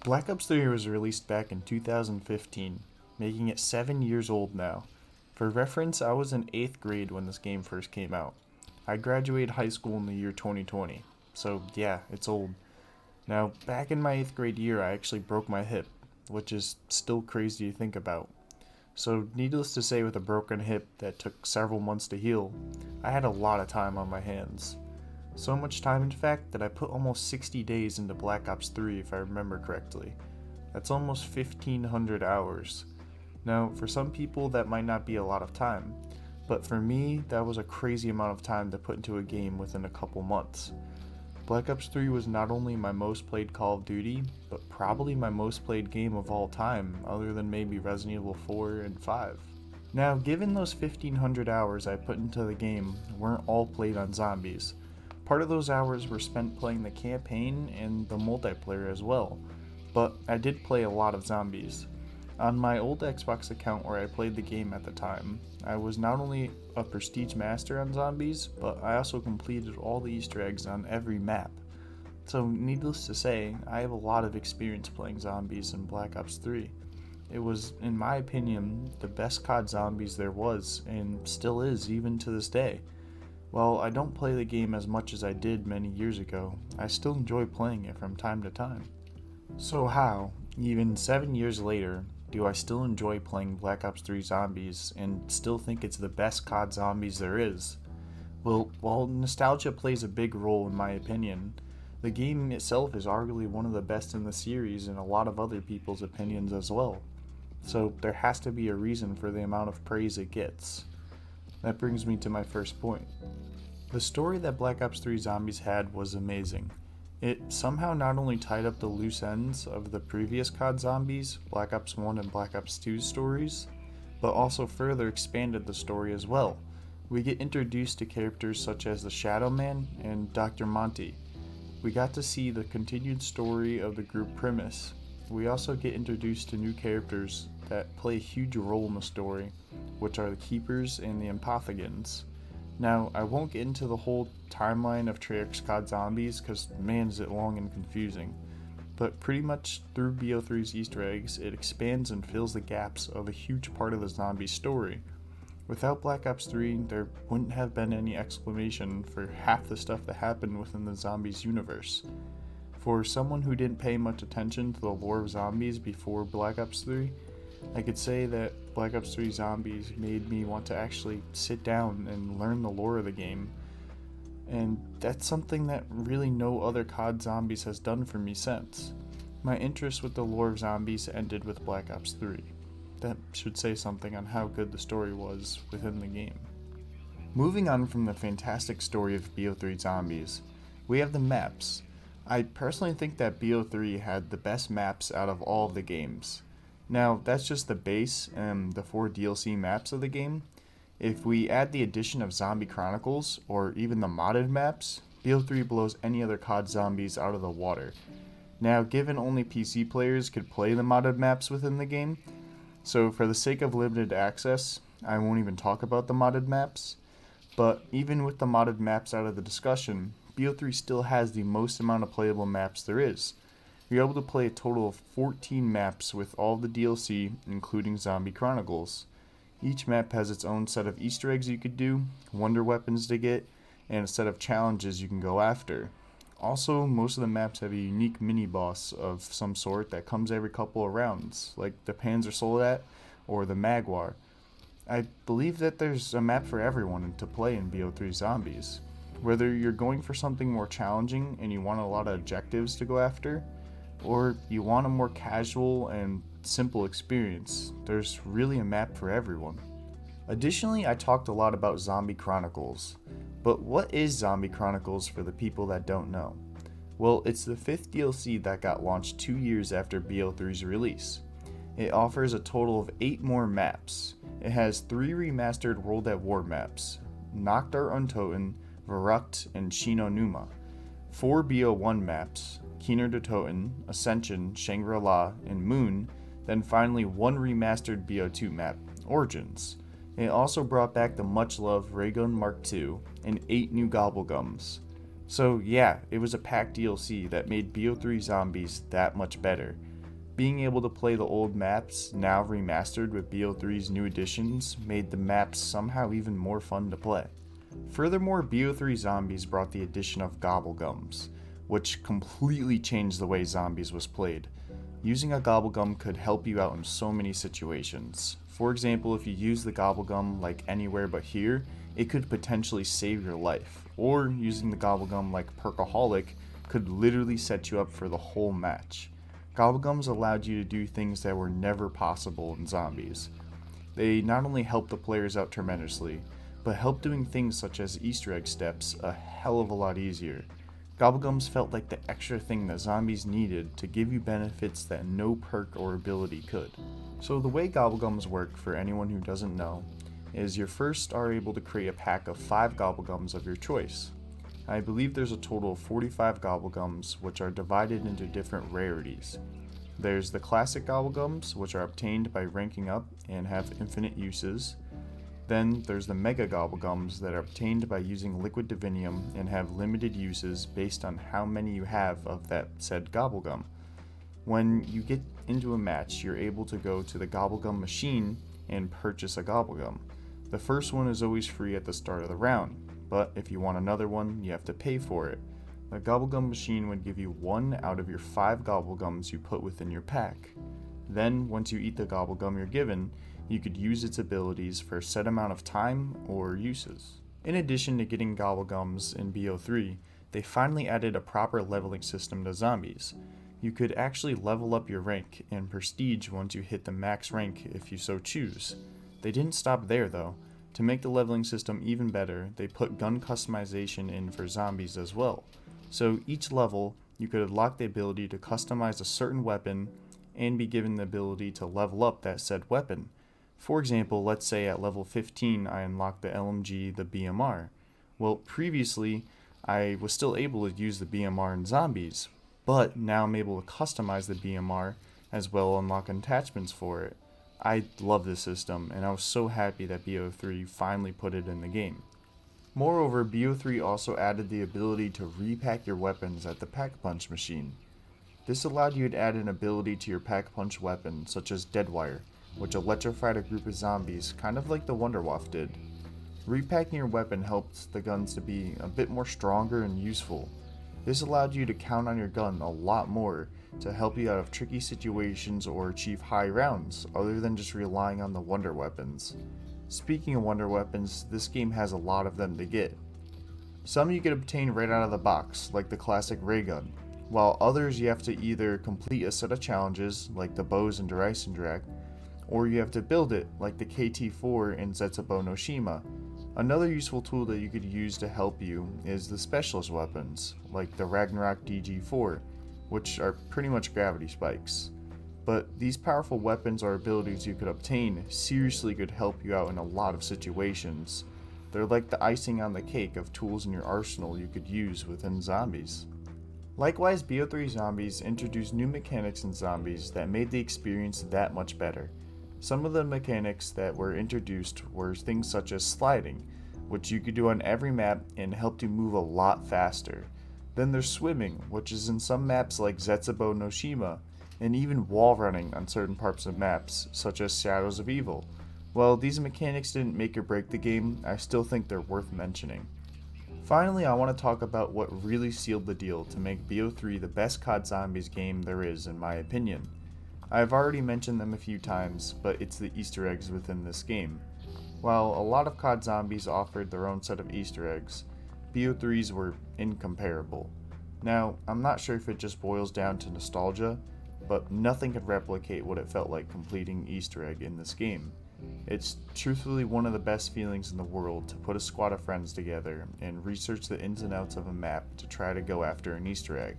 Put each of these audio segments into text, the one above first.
Black Ops 3 was released back in 2015, making it 7 years old now. For reference, I was in 8th grade when this game first came out. I graduated high school in the year 2020, so yeah, it's old. Now, back in my 8th grade year, I actually broke my hip, which is still crazy to think about. So, needless to say, with a broken hip that took several months to heal, I had a lot of time on my hands. So much time, in fact, that I put almost 60 days into Black Ops 3 if I remember correctly. That's almost 1,500 hours. Now, for some people, that might not be a lot of time, but for me, that was a crazy amount of time to put into a game within a couple months. Black Ops 3 was not only my most played Call of Duty, but probably my most played game of all time, other than maybe Resident Evil 4 and 5. Now, given those 1,500 hours I put into the game weren't all played on zombies, part of those hours were spent playing the campaign and the multiplayer as well, but I did play a lot of zombies. On my old Xbox account where I played the game at the time, I was not only a prestige master on zombies, but I also completed all the Easter eggs on every map. So needless to say, I have a lot of experience playing zombies in Black Ops 3. It was, in my opinion, the best COD zombies there was, and still is even to this day. While I don't play the game as much as I did many years ago, I still enjoy playing it from time to time. So how, even 7 years later, do I still enjoy playing Black Ops 3 Zombies and still think it's the best COD Zombies there is? Well, while nostalgia plays a big role in my opinion, the game itself is arguably one of the best in the series in a lot of other people's opinions as well. So there has to be a reason for the amount of praise it gets. That brings me to my first point. The story that Black Ops 3 Zombies had was amazing. It somehow not only tied up the loose ends of the previous COD Zombies, Black Ops 1 and Black Ops 2 stories, but also further expanded the story as well. We get introduced to characters such as the Shadow Man and Dr. Monty. We got to see the continued story of the group Primus. We also get introduced to new characters that play a huge role in the story, which are the Keepers and the Apothegons. Now, I won't get into the whole timeline of Treyarch's COD Zombies because man is it long and confusing, but pretty much through BO3's Easter eggs, it expands and fills the gaps of a huge part of the zombie story. Without Black Ops 3, there wouldn't have been any explanation for half the stuff that happened within the Zombies universe. For someone who didn't pay much attention to the lore of zombies before Black Ops 3, I could say that Black Ops 3 Zombies made me want to actually sit down and learn the lore of the game, and that's something that really no other COD Zombies has done for me since. My interest with the lore of zombies ended with Black Ops 3. That should say something on how good the story was within the game. Moving on from the fantastic story of BO3 Zombies, we have the maps. I personally think that BO3 had the best maps out of all of the games. Now, that's just the base and the 4 DLC maps of the game. If we add the addition of Zombie Chronicles, or even the modded maps, BO3 blows any other COD Zombies out of the water. Now, given only PC players could play the modded maps within the game, so for the sake of limited access, I won't even talk about the modded maps, but even with the modded maps out of the discussion, BO3 still has the most amount of playable maps there is. You're able to play a total of 14 maps with all the DLC, including Zombie Chronicles. Each map has its own set of Easter eggs you could do, wonder weapons to get, and a set of challenges you can go after. Also, most of the maps have a unique mini-boss of some sort that comes every couple of rounds, like the Panzer Soldat or the Magwar. I believe that there's a map for everyone to play in BO3 Zombies. Whether you're going for something more challenging and you want a lot of objectives to go after, or you want a more casual and simple experience, there's really a map for everyone. Additionally, I talked a lot about Zombie Chronicles, but what is Zombie Chronicles for the people that don't know? Well, it's the 5th DLC that got launched 2 years after BO3's release. It offers a total of 8 more maps. It has 3 remastered World at War maps, Noctar Untoten, Verrucht, and Shino Numa, 4 BO1 maps, Keener de Toten, Ascension, Shangri-La, and Moon, then finally 1 remastered BO2 map, Origins. It also brought back the much-loved Raygun Mark II and 8 new gobblegums. So yeah, it was a packed DLC that made BO3 Zombies that much better. Being able to play the old maps, now remastered with BO3's new additions, made the maps somehow even more fun to play. Furthermore, BO3 Zombies brought the addition of gobblegums, which completely changed the way Zombies was played. Using a gobblegum could help you out in so many situations. For example, if you use the gobblegum like anywhere but here, it could potentially save your life. Or using the gobblegum like Perkaholic could literally set you up for the whole match. Gobblegums allowed you to do things that were never possible in Zombies. They not only helped the players out tremendously, but helped doing things such as Easter egg steps a hell of a lot easier. Gobblegums felt like the extra thing that Zombies needed to give you benefits that no perk or ability could. So the way Gobblegums work, for anyone who doesn't know, is you first are able to create a pack of 5 Gobblegums of your choice. I believe there's a total of 45 Gobblegums, which are divided into different rarities. There's the classic Gobblegums, which are obtained by ranking up and have infinite uses. Then there's the Mega Gobblegums that are obtained by using Liquid Divinium and have limited uses based on how many you have of that said Gobblegum. When you get into a match, you're able to go to the Gobblegum machine and purchase a Gobblegum. The first one is always free at the start of the round, but if you want another one, you have to pay for it. The Gobblegum machine would give you 1 out of your 5 Gobblegums you put within your pack. Then, once you eat the Gobblegum you're given, you could use its abilities for a set amount of time or uses. In addition to getting Gobblegums in BO3, they finally added a proper leveling system to Zombies. You could actually level up your rank and prestige once you hit the max rank if you so choose. They didn't stop there though. To make the leveling system even better, they put gun customization in for Zombies as well. So each level, you could unlock the ability to customize a certain weapon and be given the ability to level up that said weapon. For example, let's say at level 15 I unlocked the LMG, the BMR. Well, previously I was still able to use the BMR in Zombies, but now I'm able to customize the BMR as well as unlock attachments for it. I love this system, and I was so happy that BO3 finally put it in the game. Moreover, BO3 also added the ability to repack your weapons at the Pack-a-Punch machine. This allowed you to add an ability to your Pack-a-Punch weapon, such as Deadwire, which electrified a group of zombies, kind of like the Wonderwaff did. Repacking your weapon helped the guns to be a bit more stronger and useful. This allowed you to count on your gun a lot more to help you out of tricky situations or achieve high rounds, other than just relying on the wonder weapons. Speaking of wonder weapons, this game has a lot of them to get. Some you can obtain right out of the box, like the classic ray gun, while others you have to either complete a set of challenges, like the bows in Dreisendracht, or you have to build it, like the KT-4 in Zetsubou no Shima. Another useful tool that you could use to help you is the specialist weapons, like the Ragnarok DG4, which are pretty much gravity spikes. But these powerful weapons or abilities you could obtain seriously could help you out in a lot of situations. They're like the icing on the cake of tools in your arsenal you could use within Zombies. Likewise, BO3 Zombies introduced new mechanics in Zombies that made the experience that much better. Some of the mechanics that were introduced were things such as sliding, which you could do on every map and helped you move a lot faster. Then there's swimming, which is in some maps like Zetsubou no Shima, and even wall running on certain parts of maps, such as Shadows of Evil. While these mechanics didn't make or break the game, I still think they're worth mentioning. Finally, I want to talk about what really sealed the deal to make BO3 the best COD Zombies game there is in my opinion. I've already mentioned them a few times, but it's the Easter eggs within this game. While a lot of COD Zombies offered their own set of Easter eggs, BO3's were incomparable. Now, I'm not sure if it just boils down to nostalgia, but nothing could replicate what it felt like completing Easter egg in this game. It's truthfully one of the best feelings in the world to put a squad of friends together and research the ins and outs of a map to try to go after an Easter egg.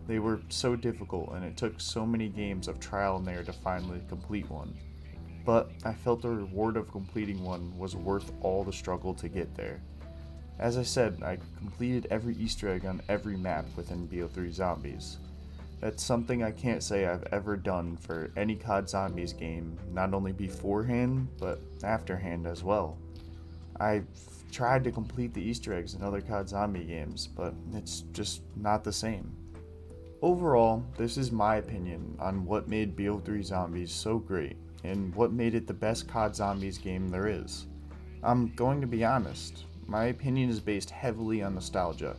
They were so difficult, and it took so many games of trial and error to finally complete one. But I felt the reward of completing one was worth all the struggle to get there. As I said, I completed every Easter egg on every map within BO3 Zombies. That's something I can't say I've ever done for any COD Zombies game, not only beforehand, but afterhand as well. I've tried to complete the Easter eggs in other COD Zombie games, but it's just not the same. Overall, this is my opinion on what made BO3 Zombies so great and what made it the best COD Zombies game there is. I'm going to be honest, my opinion is based heavily on nostalgia.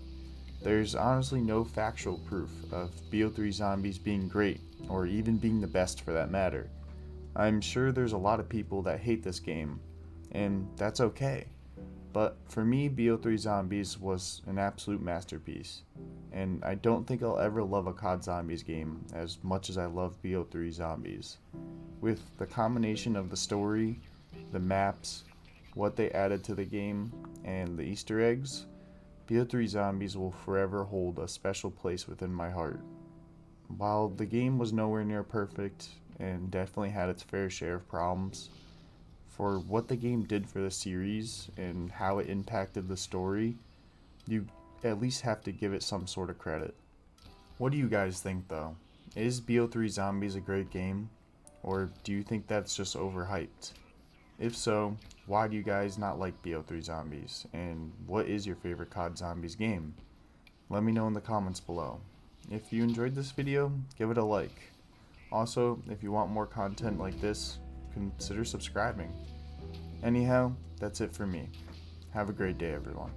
There's honestly no factual proof of BO3 Zombies being great, or even being the best for that matter. I'm sure there's a lot of people that hate this game, and that's okay. But for me, BO3 Zombies was an absolute masterpiece, and I don't think I'll ever love a COD Zombies game as much as I love BO3 Zombies. With the combination of the story, the maps, what they added to the game, and the Easter eggs, BO3 Zombies will forever hold a special place within my heart. While the game was nowhere near perfect and definitely had its fair share of problems, for what the game did for the series and how it impacted the story, you at least have to give it some sort of credit. What do you guys think though? Is BO3 Zombies a great game? Or do you think that's just overhyped? If so, why do you guys not like BO3 Zombies? And what is your favorite COD Zombies game? Let me know in the comments below. If you enjoyed this video, give it a like. Also, if you want more content like this, consider subscribing. Anyhow, that's it for me. Have a great day, everyone.